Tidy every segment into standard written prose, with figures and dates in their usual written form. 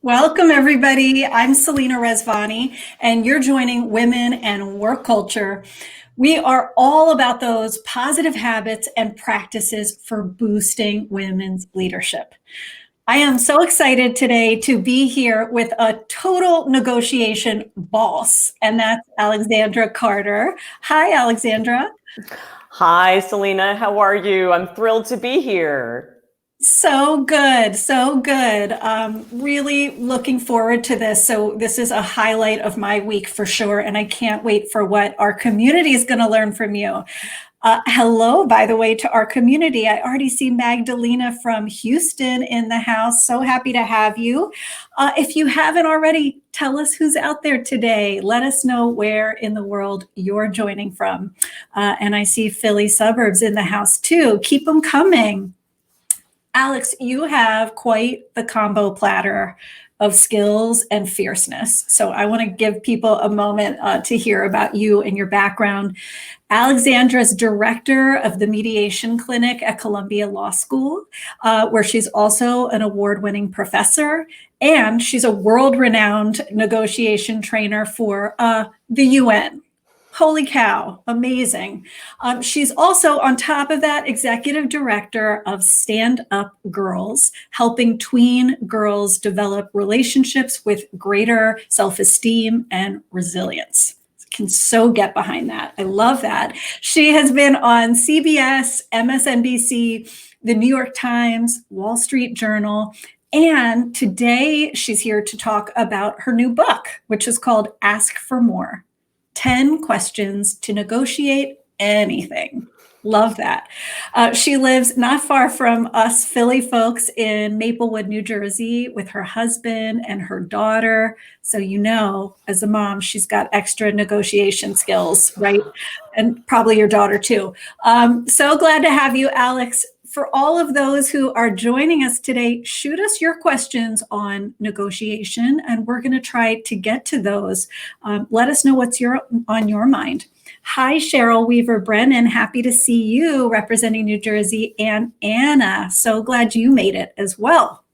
Welcome, everybody. I'm Selena Rezvani, and you're joining Women and Work Culture. We are all about those positive habits and practices for boosting women's leadership. I am so excited today to be here with a total negotiation boss, and that's Alexandra Carter. Hi, Alexandra. Hi, Selena. How are you? I'm thrilled to be here. So good, so good. Really looking forward to this. So this is a highlight of my week for sure, and I can't wait for what our community is going to learn from you. Hello, by the way, to our community. I already see Magdalena from Houston in the house. So happy to have you. If you haven't already, tell us who's out there today. Let us know where in the world you're joining from. And I see Philly suburbs in the house too. Keep them coming. Alex, you have quite the combo platter of skills and fierceness. So I want to give people a moment to hear about you and your background. Alexandra is director of the mediation clinic at Columbia Law School, where she's also an award-winning professor, and she's a world-renowned negotiation trainer for the UN. Holy cow, amazing. She's also, on top of that, executive director of Stand Up Girls, helping tween girls develop relationships with greater self-esteem and resilience. Can so get behind that. I love that. She has been on CBS, MSNBC, the New York Times, Wall Street Journal, and today she's here to talk about her new book, which is called Ask for More. 10 questions to negotiate anything. Love that. She lives not far from us Philly folks in Maplewood, New Jersey, with her husband and her daughter. So, you know, as a mom, she's got extra negotiation skills, right? And probably your daughter too. So glad to have you, Alex. For all of those who are joining us today, shoot us your questions on negotiation, and we're going to try to get to those. Let us know what's on your mind. Hi, Cheryl Weaver-Brennan. Happy to see you representing New Jersey, and Anna. So glad you made it as well.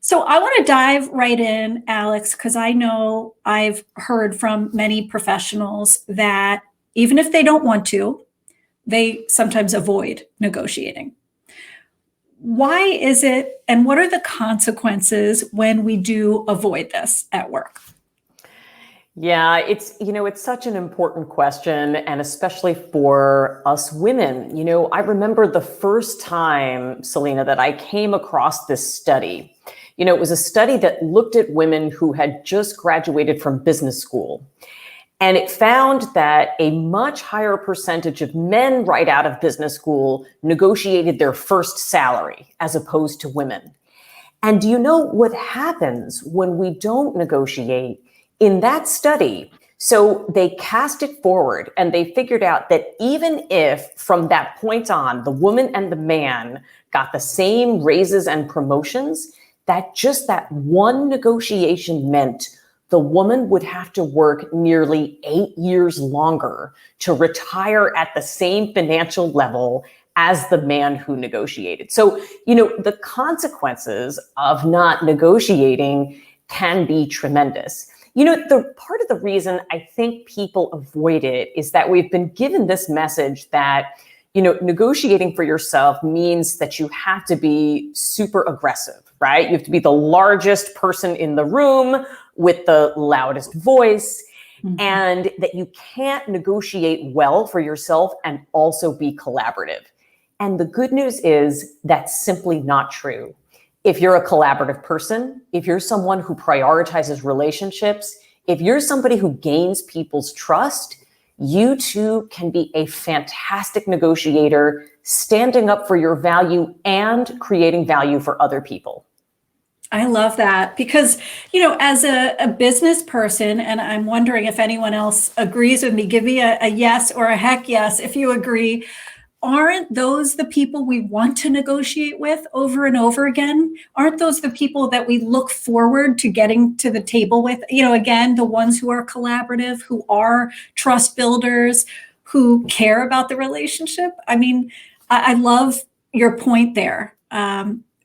So I want to dive right in, Alex, because I know I've heard from many professionals that even if they don't want to, they sometimes avoid negotiating. Why is it, and what are the consequences when we do avoid this at work? Yeah, it's such an important question, and especially for us women. I remember the first time, Selena, that I came across this study. It was a study that looked at women who had just graduated from business school. And it found that a much higher percentage of men right out of business school negotiated their first salary as opposed to women. And do you know what happens when we don't negotiate? In that study, so they cast it forward and they figured out that even if from that point on, the woman and the man got the same raises and promotions, that just that one negotiation meant the woman would have to work nearly 8 years longer to retire at the same financial level as the man who negotiated. So, the consequences of not negotiating can be tremendous. The part of the reason I think people avoid it is that we've been given this message that, negotiating for yourself means that you have to be super aggressive, right? You have to be the largest person in the room with the loudest voice, and that you can't negotiate well for yourself and also be collaborative. And the good news is that's simply not true. If you're a collaborative person, if you're someone who prioritizes relationships, if you're somebody who gains people's trust, you too can be a fantastic negotiator, standing up for your value and creating value for other people. I love that because, as a business person, and I'm wondering if anyone else agrees with me, give me a yes or a heck yes if you agree. Aren't those the people we want to negotiate with over and over again? Aren't those the people that we look forward to getting to the table with? Again, the ones who are collaborative, who are trust builders, who care about the relationship. I mean, I love your point there.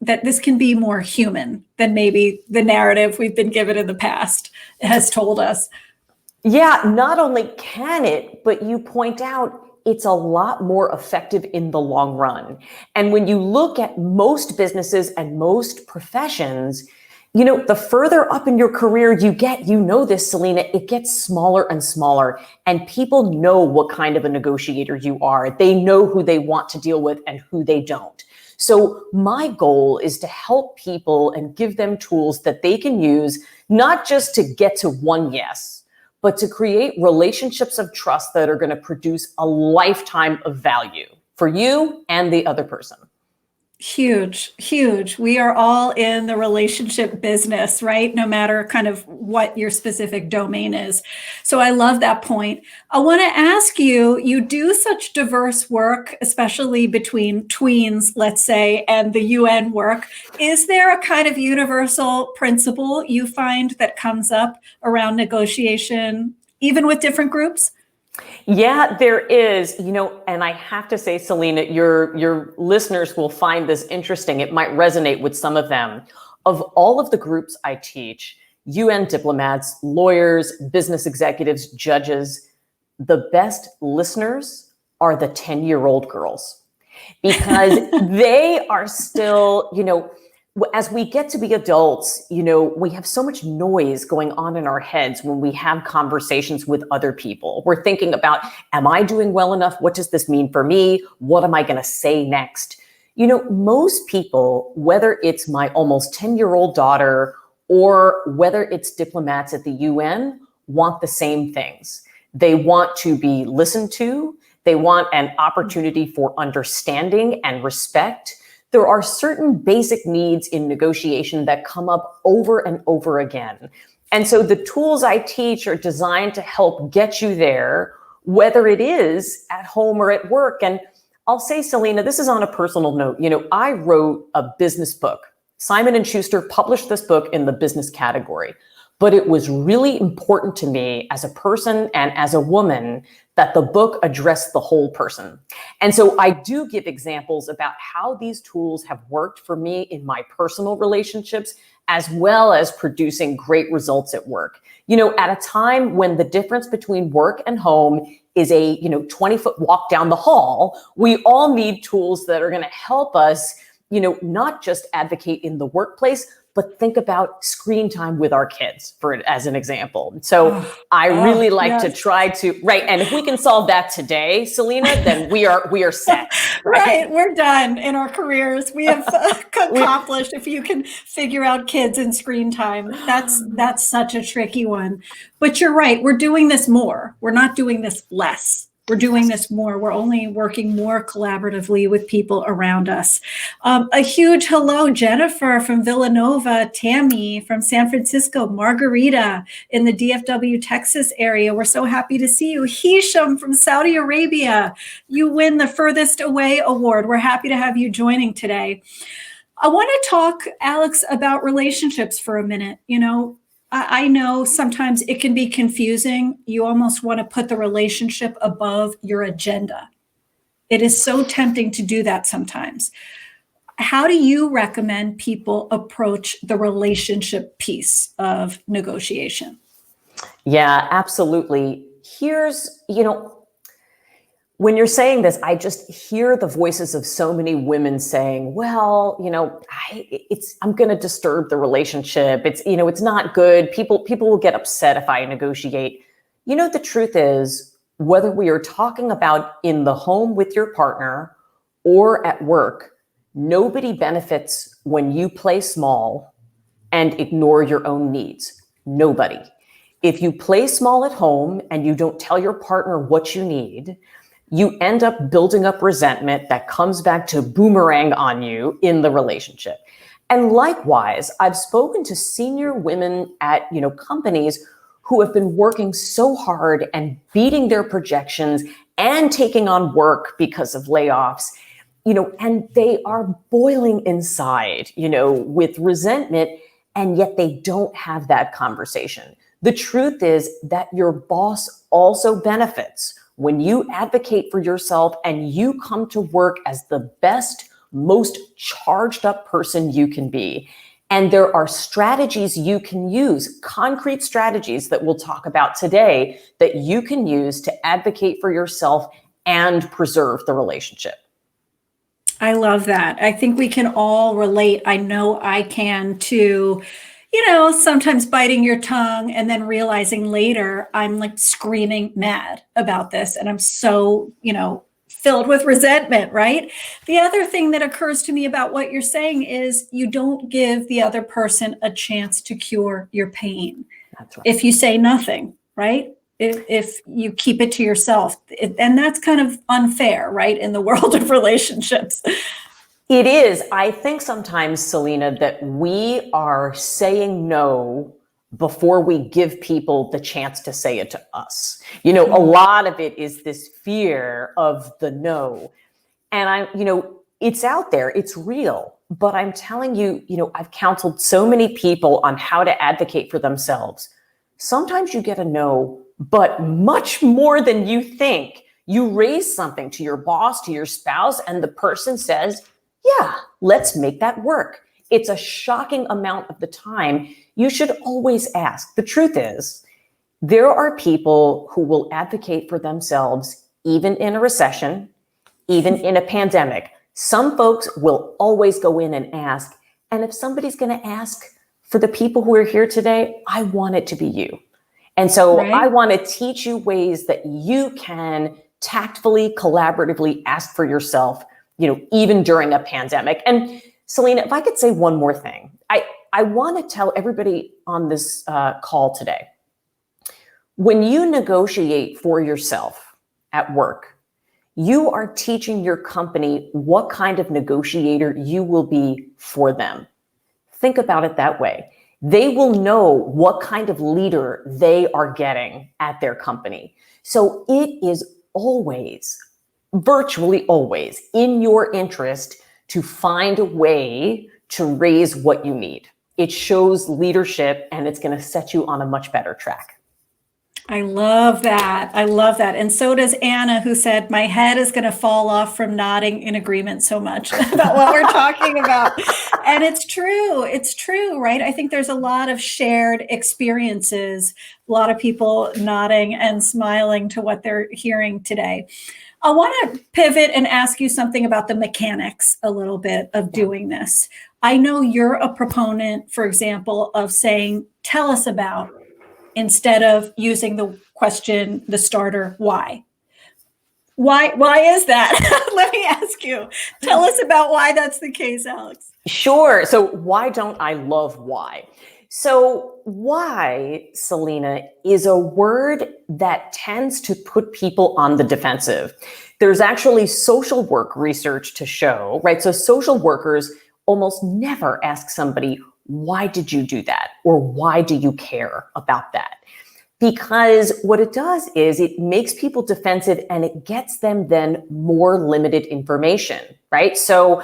That this can be more human than maybe the narrative we've been given in the past has told us. Yeah, not only can it, but you point out it's a lot more effective in the long run. And when you look at most businesses and most professions, the further up in your career you get, this, Selena, it gets smaller and smaller. And people know what kind of a negotiator you are. They know who they want to deal with and who they don't. So my goal is to help people and give them tools that they can use, not just to get to one yes, but to create relationships of trust that are going to produce a lifetime of value for you and the other person. Huge, huge. We are all in the relationship business, right? No matter kind of what your specific domain is. So I love that point. I want to ask you, you do such diverse work, especially between tweens, let's say, and the UN work. Is there a kind of universal principle you find that comes up around negotiation, even with different groups? Yeah, there is, and I have to say, Selena, your listeners will find this interesting. It might resonate with some of them. Of all of the groups I teach, UN diplomats, lawyers, business executives, judges, the best listeners are the 10-year-old girls because they are still, as we get to be adults, we have so much noise going on in our heads when we have conversations with other people. We're thinking about, am I doing well enough? What does this mean for me? What am I going to say next? Most people, whether it's my almost 10-year-old daughter or whether it's diplomats at the UN, want the same things. They want to be listened to. They want an opportunity for understanding and respect. There are certain basic needs in negotiation that come up over and over again. And so the tools I teach are designed to help get you there, whether it is at home or at work. And I'll say, Selena, this is on a personal note. I wrote a business book. Simon & Schuster published this book in the business category. But it was really important to me as a person and as a woman that the book addressed the whole person. And so I do give examples about how these tools have worked for me in my personal relationships, as well as producing great results at work. At a time when the difference between work and home is a 20-foot walk down the hall, we all need tools that are going to help us, not just advocate in the workplace, but think about screen time with our kids, as an example. So I really like to try to, right. And if we can solve that today, Selena, then we are set. Right. We're done in our careers. We have accomplished if you can figure out kids and screen time. That's such a tricky one. But you're right. We're doing this more. We're not doing this less. We're doing this more. We're only working more collaboratively with people around us. A huge hello, Jennifer from Villanova, Tammy from San Francisco, Margarita in the DFW, Texas area. We're so happy to see you. Hisham from Saudi Arabia. You win the Furthest Away Award. We're happy to have you joining today. I want to talk, Alex, about relationships for a minute. I know sometimes it can be confusing. You almost want to put the relationship above your agenda. It is so tempting to do that sometimes. How do you recommend people approach the relationship piece of negotiation? Yeah, absolutely. Here's, when you're saying this, I just hear the voices of so many women saying, well, I'm going to disturb the relationship. It's not good. People will get upset if I negotiate. The truth is, whether we are talking about in the home with your partner or at work, nobody benefits when you play small and ignore your own needs. Nobody. If you play small at home and you don't tell your partner what you need, you end up building up resentment that comes back to boomerang on you in the relationship. And likewise, I've spoken to senior women at, companies who have been working so hard and beating their projections and taking on work because of layoffs, and they are boiling inside, with resentment, and yet they don't have that conversation. The truth is that your boss also benefits when you advocate for yourself and you come to work as the best, most charged up person you can be. And there are strategies you can use, concrete strategies that we'll talk about today, that you can use to advocate for yourself and preserve the relationship. I love that. I think we can all relate. I know I can too. Sometimes biting your tongue and then realizing later I'm like screaming mad about this. And I'm so, filled with resentment, right? The other thing that occurs to me about what you're saying is you don't give the other person a chance to cure your pain. That's right. If you say nothing, right? If you keep it to yourself. And that's kind of unfair, right? In the world of relationships. It is. I think sometimes, Selena, that we are saying no before we give people the chance to say it to us. A lot of it is this fear of the no. And it's out there, it's real. But I'm telling you, I've counseled so many people on how to advocate for themselves. Sometimes you get a no, but much more than you think. You raise something to your boss, to your spouse, and the person says, yeah, let's make that work. It's a shocking amount of the time. You should always ask. The truth is, there are people who will advocate for themselves, even in a recession, even in a pandemic. Some folks will always go in and ask. And if somebody's going to ask for the people who are here today, I want it to be you. And so Right. I want to teach you ways that you can tactfully, collaboratively ask for yourself, even during a pandemic. And Selena, if I could say one more thing, I want to tell everybody on this call today, when you negotiate for yourself at work, you are teaching your company what kind of negotiator you will be for them. Think about it that way. They will know what kind of leader they are getting at their company. So it is always, virtually always, in your interest to find a way to raise what you need. It shows leadership, and it's going to set you on a much better track. I love that. I love that. And so does Anna, who said, my head is going to fall off from nodding in agreement so much about what we're talking about. And it's true. It's true, right? I think there's a lot of shared experiences, a lot of people nodding and smiling to what they're hearing today. I want to pivot and ask you something about the mechanics a little bit of doing this. I know you're a proponent, for example, of saying, tell us about, instead of using the question, the starter, why? Why is that? Let me ask you. Tell us about why that's the case, Alex. Sure. So why don't I love why? So why, Selena, is a word that tends to put people on the defensive. There's actually social work research to show, right? So social workers almost never ask somebody, why did you do that? Or why do you care about that? Because what it does is it makes people defensive and it gets them then more limited information, right? So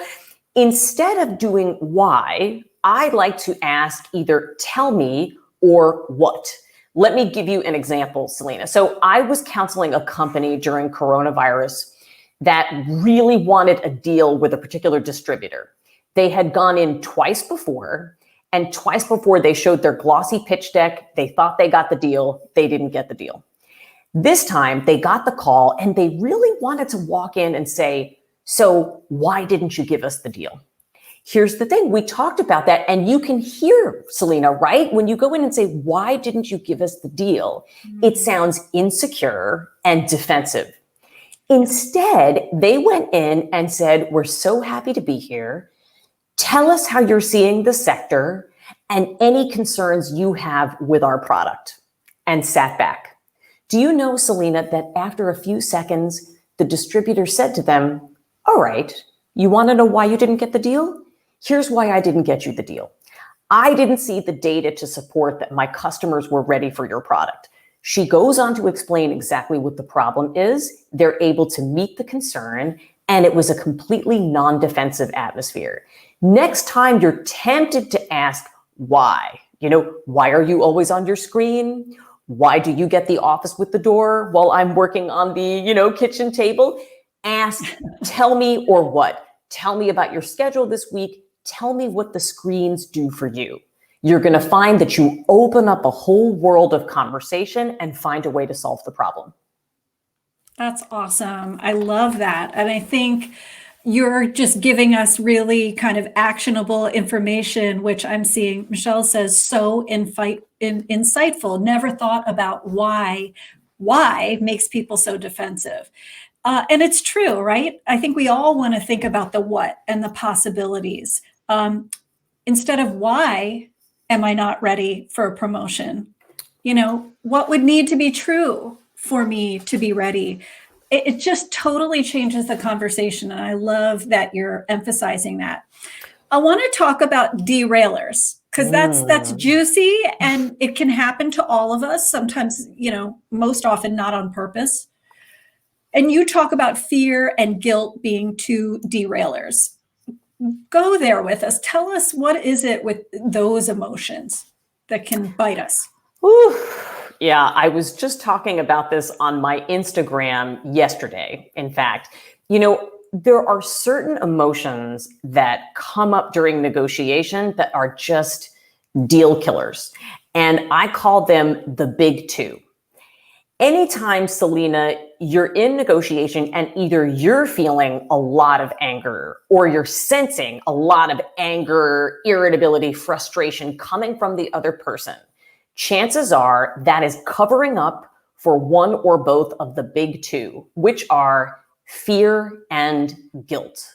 instead of doing why, I like to ask either tell me or what. Let me give you an example, Selena. So I was counseling a company during coronavirus that really wanted a deal with a particular distributor. They had gone in twice before, and twice before they showed their glossy pitch deck. They thought they got the deal. They didn't get the deal. This time they got the call and they really wanted to walk in and say, so why didn't you give us the deal? Here's the thing. We talked about that, and you can hear, Selena, right? When you go in and say, why didn't you give us the deal? It sounds insecure and defensive. Instead, they went in and said, we're so happy to be here. Tell us how you're seeing the sector and any concerns you have with our product, and sat back. Do you know, Selena, that after a few seconds, the distributor said to them, all right, you want to know why you didn't get the deal? Here's why I didn't get you the deal. I didn't see the data to support that my customers were ready for your product. She goes on to explain exactly what the problem is. They're able to meet the concern, and it was a completely non-defensive atmosphere. Next time you're tempted to ask why, why are you always on your screen? Why do you get the office with the door while I'm working on the, kitchen table? Ask, tell me or what? Tell me about your schedule this week. Tell me what the screens do for you. You're going to find that you open up a whole world of conversation and find a way to solve the problem. That's awesome. I love that. And I think you're just giving us really kind of actionable information, which I'm seeing, Michelle says, so insightful. Never thought about why makes people so defensive. And it's true, right? I think we all want to think about the what and the possibilities. Instead of why am I not ready for a promotion? What would need to be true for me to be ready? It just totally changes the conversation. And I love that you're emphasizing that. I want to talk about derailers because that's juicy and it can happen to all of us. Sometimes, most often not on purpose. And you talk about fear and guilt being two derailers. Go there with us. Tell us, what is it with those emotions that can bite us? Ooh, yeah, I was just talking about this on my Instagram yesterday. In fact, there are certain emotions that come up during negotiation that are just deal killers. And I call them the big two. Anytime, Selena, you're in negotiation and either you're feeling a lot of anger or you're sensing a lot of anger, irritability, frustration coming from the other person, chances are that is covering up for one or both of the big two, which are fear and guilt.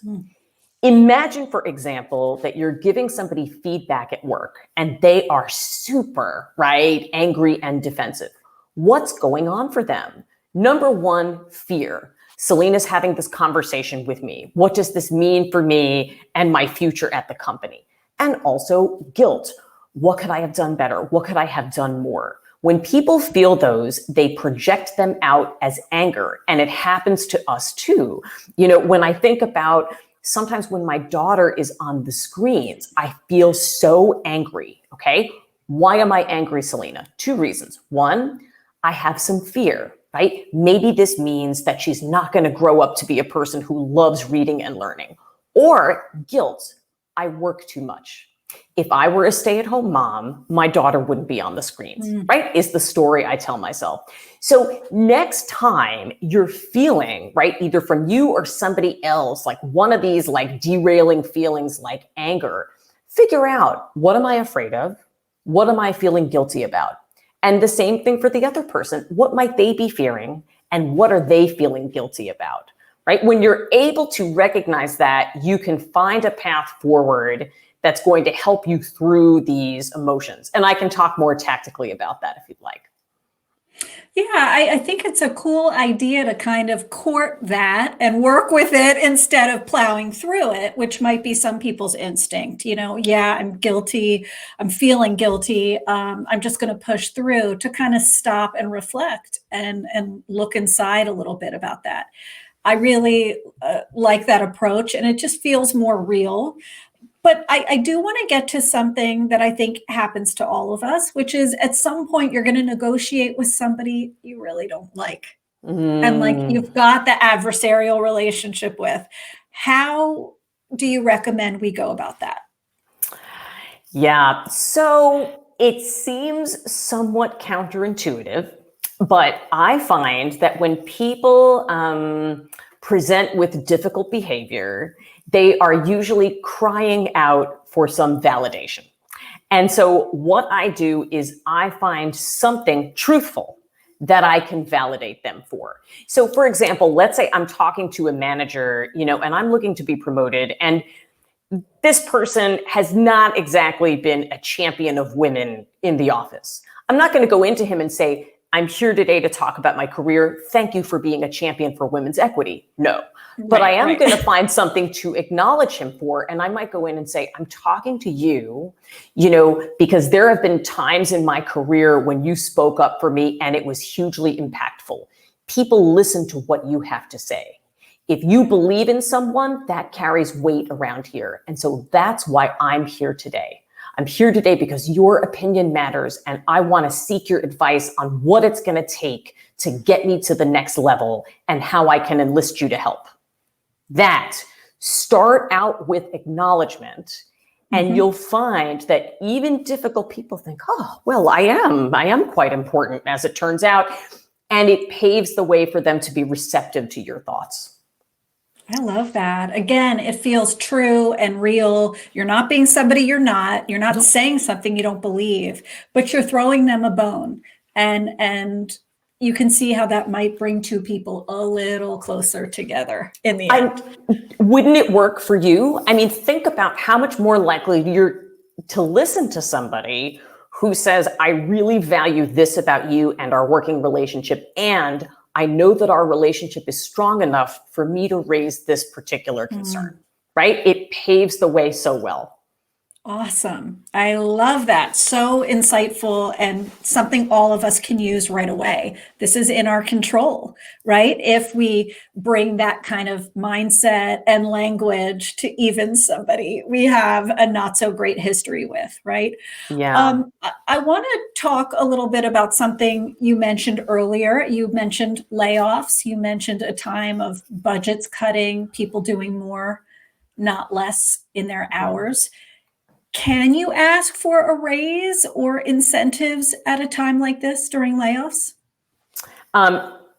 Imagine, for example, that you're giving somebody feedback at work and they are super, angry and defensive. What's going on for them? Number one, fear. Selena's having this conversation with me. What does this mean for me and my future at the company? And also guilt. What could I have done better? What could I have done more? When people feel those, they project them out as anger. And it happens to us too. When I think about sometimes when my daughter is on the screens, I feel so angry. Okay. Why am I angry, Selena? Two reasons. One, I have some fear, right? Maybe this means that she's not going to grow up to be a person who loves reading and learning. Or guilt. I work too much. If I were a stay-at-home mom, my daughter wouldn't be on the screens, right? Is the story I tell myself. So next time you're feeling, either from you or somebody else, like one of these derailing feelings like anger, figure out, what am I afraid of? What am I feeling guilty about? And the same thing for the other person. What might they be fearing? And what are they feeling guilty about, right? When you're able to recognize that, you can find a path forward that's going to help you through these emotions. And I can talk more tactically about that if you'd like. Yeah, I think it's a cool idea to kind of court that and work with it instead of plowing through it, which might be some people's instinct. Yeah, I'm guilty. I'm feeling guilty. I'm just going to push through, to kind of stop and reflect and look inside a little bit about that. I really like that approach, and it just feels more real. But I do want to get to something that I think happens to all of us, which is at some point you're going to negotiate with somebody you really don't like. And you've got the adversarial relationship with. How do you recommend we go about that? Yeah, so it seems somewhat counterintuitive, but I find that when people present with difficult behavior, they are usually crying out for some validation. And so what I do is I find something truthful that I can validate them for. So for example, let's say I'm talking to a manager, and I'm looking to be promoted, and this person has not exactly been a champion of women in the office. I'm not going to go into him and say, I'm here today to talk about my career. Thank you for being a champion for women's equity. No. But I am going to find something to acknowledge him for. And I might go in and say, I'm talking to you, because there have been times in my career when you spoke up for me and it was hugely impactful. People listen to what you have to say. If you believe in someone, that carries weight around here. And so that's why I'm here today. I'm here today because your opinion matters, and I want to seek your advice on what it's going to take to get me to the next level and how I can enlist you to help. Start out with acknowledgement, and you'll find that even difficult people think, oh, well, I am quite important, as it turns out. And it paves the way for them to be receptive to your thoughts. I love that. Again, it feels true and real. You're not being somebody you're not. You're not saying something you don't believe, but you're throwing them a bone. And you can see how that might bring two people a little closer together in the end. Wouldn't it work for you? I mean, think about how much more likely you're to listen to somebody who says, I really value this about you and our working relationship, and I know that our relationship is strong enough for me to raise this particular concern, right? It paves the way so well. Awesome. I love that. So insightful and something all of us can use right away. This is in our control, right? If we bring that kind of mindset and language to even somebody we have a not so great history with, right? Yeah. I want to talk a little bit about something you mentioned earlier. You mentioned layoffs. You mentioned a time of budgets cutting, people doing more, not less in their hours. Can you ask for a raise or incentives at a time like this during layoffs?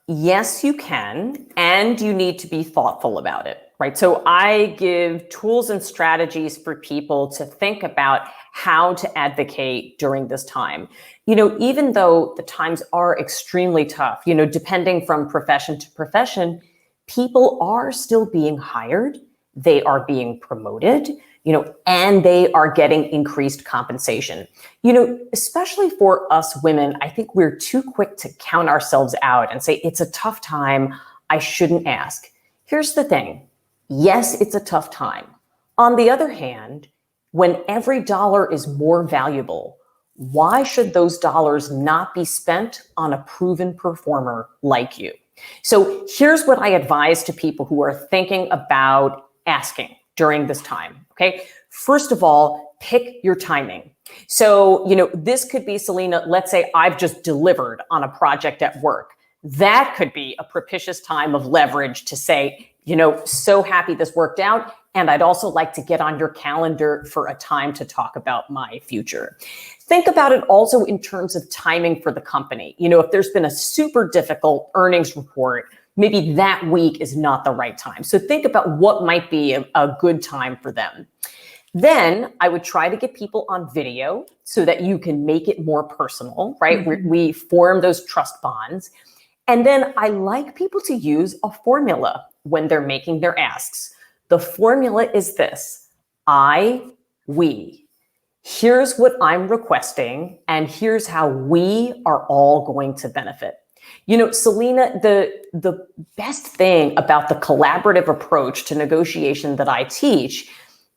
Yes, you can, and you need to be thoughtful about it, right? So I give tools and strategies for people to think about how to advocate during this time. Even though the times are extremely tough, depending from profession to profession, people are still being hired. They are being promoted, and they are getting increased compensation. Especially for us women, I think we're too quick to count ourselves out and say, it's a tough time, I shouldn't ask. Here's the thing. Yes, it's a tough time. On the other hand, when every dollar is more valuable, why should those dollars not be spent on a proven performer like you? So here's what I advise to people who are thinking about asking during this time, okay? First of all, pick your timing. So, this could be, Selena, let's say I've just delivered on a project at work. That could be a propitious time of leverage to say, so happy this worked out. And I'd also like to get on your calendar for a time to talk about my future. Think about it also in terms of timing for the company. If there's been a super difficult earnings report, maybe that week is not the right time. So think about what might be a good time for them. Then I would try to get people on video so that you can make it more personal, right? We form those trust bonds. And then I like people to use a formula when they're making their asks. The formula is this: we. Here's what I'm requesting, and here's how we are all going to benefit. Selena, the best thing about the collaborative approach to negotiation that I teach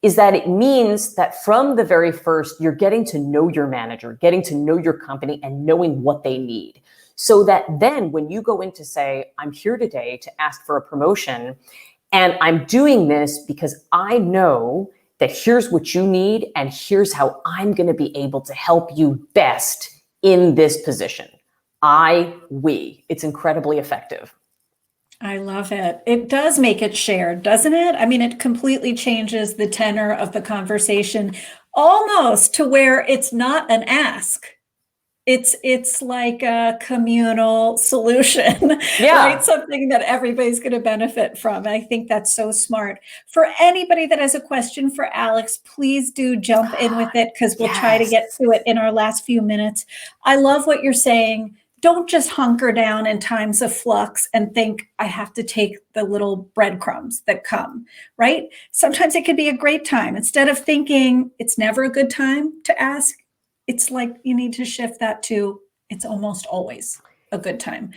is that it means that from the very first, you're getting to know your manager, getting to know your company, and knowing what they need. So that then when you go in to say, I'm here today to ask for a promotion, and I'm doing this because I know that here's what you need, and here's how I'm going to be able to help you best in this position. We. It's incredibly effective. I love it. It does make it shared, doesn't it? I mean, it completely changes the tenor of the conversation almost to where it's not an ask. It's like a communal solution, Yeah. right? Something that everybody's going to benefit from. I think that's so smart. For anybody that has a question for Alex, please do jump in with it because we'll try to get to it in our last few minutes. I love what you're saying. Don't just hunker down in times of flux and think I have to take the little breadcrumbs that come, right? Sometimes it could be a great time. Instead of thinking it's never a good time to ask, it's like you need to shift that to it's almost always a good time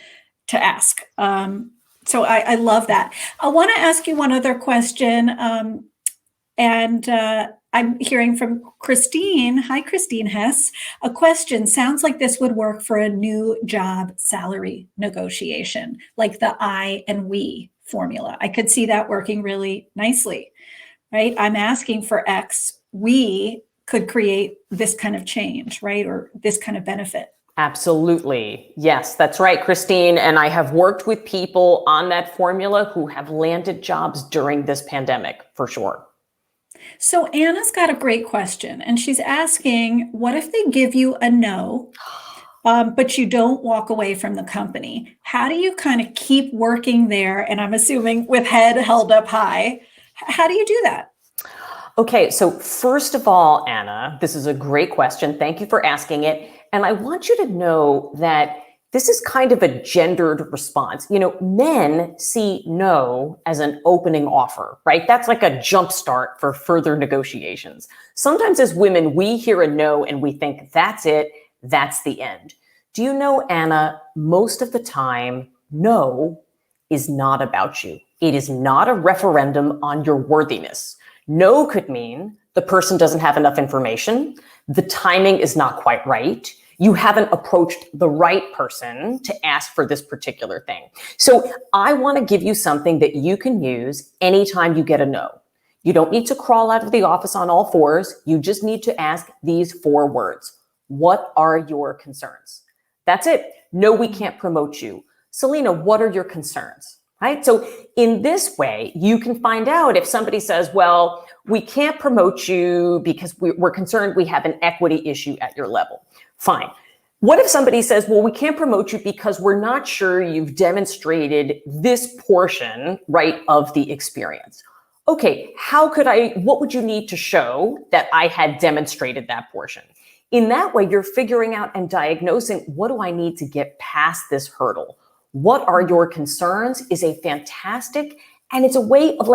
to ask. So I love that. I want to ask you one other question. And I'm hearing from Christine. Hi, Christine Hess. A question sounds like this would work for a new job salary negotiation, like the I and we formula. I could see that working really nicely, right? I'm asking for X. We could create this kind of change, right? Or this kind of benefit. Absolutely. Yes, that's right, Christine. And I have worked with people on that formula who have landed jobs during this pandemic, for sure. So Anna's got a great question, and she's asking, what if they give you a no, but you don't walk away from the company? How do you kind of keep working there? And I'm assuming with head held up high. How do you do that? Okay, so first of all, Anna, this is a great question. Thank you for asking it. And I want you to know that this is kind of a gendered response. Men see no as an opening offer, right? That's like a jump start for further negotiations. Sometimes as women, we hear a no and we think that's it, that's the end. Do you know, Anna, most of the time, no is not about you. It is not a referendum on your worthiness. No could mean the person doesn't have enough information, the timing is not quite right, you haven't approached the right person to ask for this particular thing. So I want to give you something that you can use anytime you get a no. You don't need to crawl out of the office on all fours. You just need to ask these 4 words. What are your concerns? That's it. No, we can't promote you. Selena, what are your concerns? Right? So in this way, you can find out if somebody says, well, we can't promote you because we're concerned we have an equity issue at your level. Fine. What if somebody says, well, we can't promote you because we're not sure you've demonstrated this portion, right, of the experience? Okay, what would you need to show that I had demonstrated that portion? In that way, you're figuring out and diagnosing, what do I need to get past this hurdle? What are your concerns is a fantastic, and it's a way of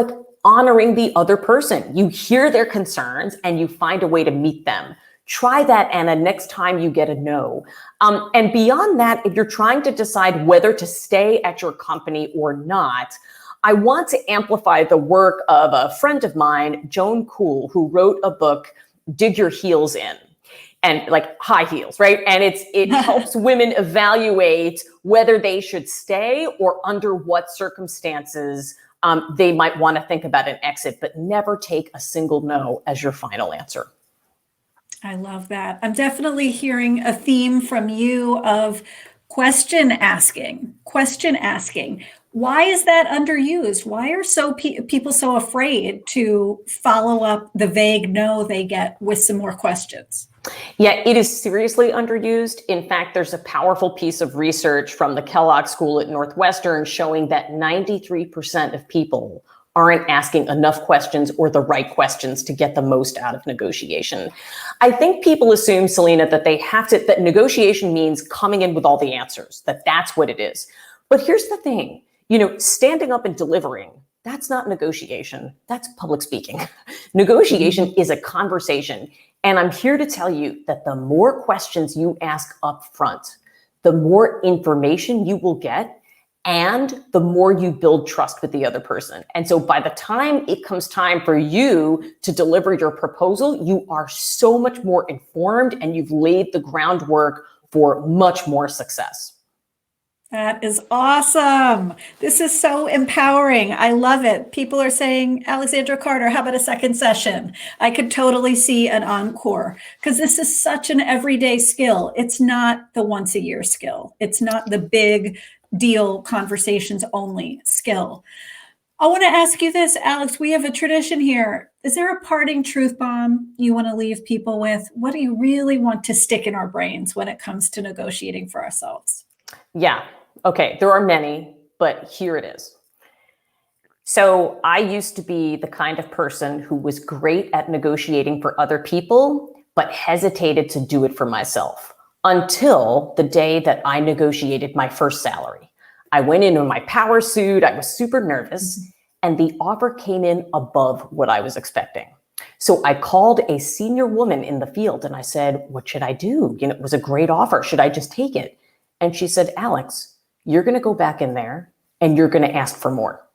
honoring the other person. You hear their concerns and you find a way to meet them. Try that, Anna, next time you get a no. And beyond that, if you're trying to decide whether to stay at your company or not, I want to amplify the work of a friend of mine, Joan Kuhl, who wrote a book, Dig Your Heels In. And high heels, right? And it helps women evaluate whether they should stay or under what circumstances they might want to think about an exit, but never take a single no as your final answer. I love that. I'm definitely hearing a theme from you of question asking. Why is that underused? Why are people so afraid to follow up the vague no they get with some more questions? Yeah, it is seriously underused. In fact, there's a powerful piece of research from the Kellogg School at Northwestern showing that 93% of people aren't asking enough questions or the right questions to get the most out of negotiation. I think people assume, Selena, that negotiation means coming in with all the answers, that's what it is. But here's the thing, standing up and delivering, that's not negotiation, that's public speaking. Negotiation is a conversation. And I'm here to tell you that the more questions you ask up front, the more information you will get, and the more you build trust with the other person. And so by the time it comes time for you to deliver your proposal, you are so much more informed and you've laid the groundwork for much more success. That is awesome. This is so empowering. I love it. People are saying, Alexandra Carter, how about a second session? I could totally see an encore because this is such an everyday skill. It's not the once a year skill. It's not the big deal conversations only skill. I want to ask you this, Alex, we have a tradition here. Is there a parting truth bomb you want to leave people with? What do you really want to stick in our brains when it comes to negotiating for ourselves? Yeah. Okay, there are many, but here it is. So I used to be the kind of person who was great at negotiating for other people, but hesitated to do it for myself until the day that I negotiated my first salary. I went in my power suit, I was super nervous, and the offer came in above what I was expecting. So I called a senior woman in the field and I said, what should I do? It was a great offer. Should I just take it? And she said, Alex, you're going to go back in there and you're going to ask for more.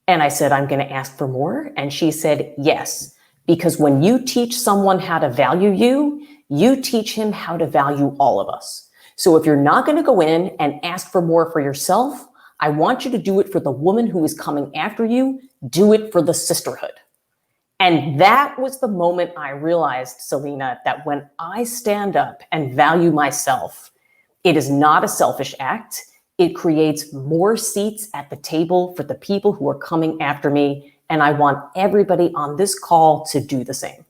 And I said, I'm going to ask for more. And she said, yes, because when you teach someone how to value you, you teach him how to value all of us. So if you're not going to go in and ask for more for yourself, I want you to do it for the woman who is coming after you. Do it for the sisterhood. And that was the moment I realized, Selena, that when I stand up and value myself, it is not a selfish act. It creates more seats at the table for the people who are coming after me. And I want everybody on this call to do the same.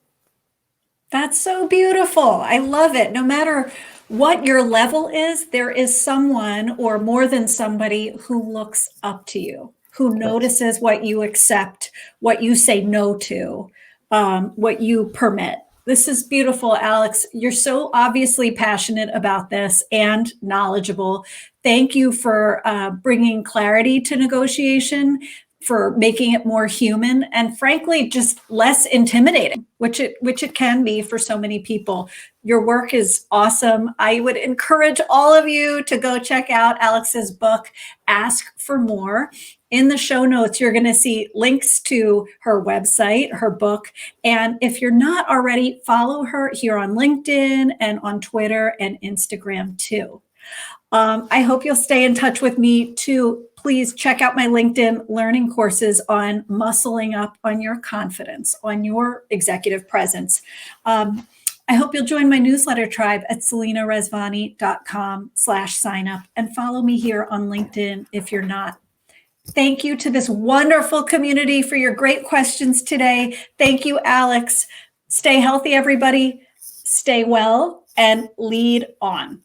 That's so beautiful. I love it. No matter what your level is, there is someone or more than somebody who looks up to you, who notices what you accept, what you say no to, what you permit. This is beautiful, Alex. You're so obviously passionate about this and knowledgeable. Thank you for bringing clarity to negotiation, for making it more human, and frankly, just less intimidating, which it can be for so many people. Your work is awesome. I would encourage all of you to go check out Alex's book, Ask for More. In the show notes, you're going to see links to her website, her book. And if you're not already, follow her here on LinkedIn and on Twitter and Instagram too. I hope you'll stay in touch with me too. Please check out my LinkedIn learning courses on muscling up on your confidence, on your executive presence. I hope you'll join my newsletter tribe at selinarezvani.com/sign up and follow me here on LinkedIn if you're not. Thank you to this wonderful community for your great questions today. Thank you, Alex. Stay healthy, everybody. Stay well and lead on.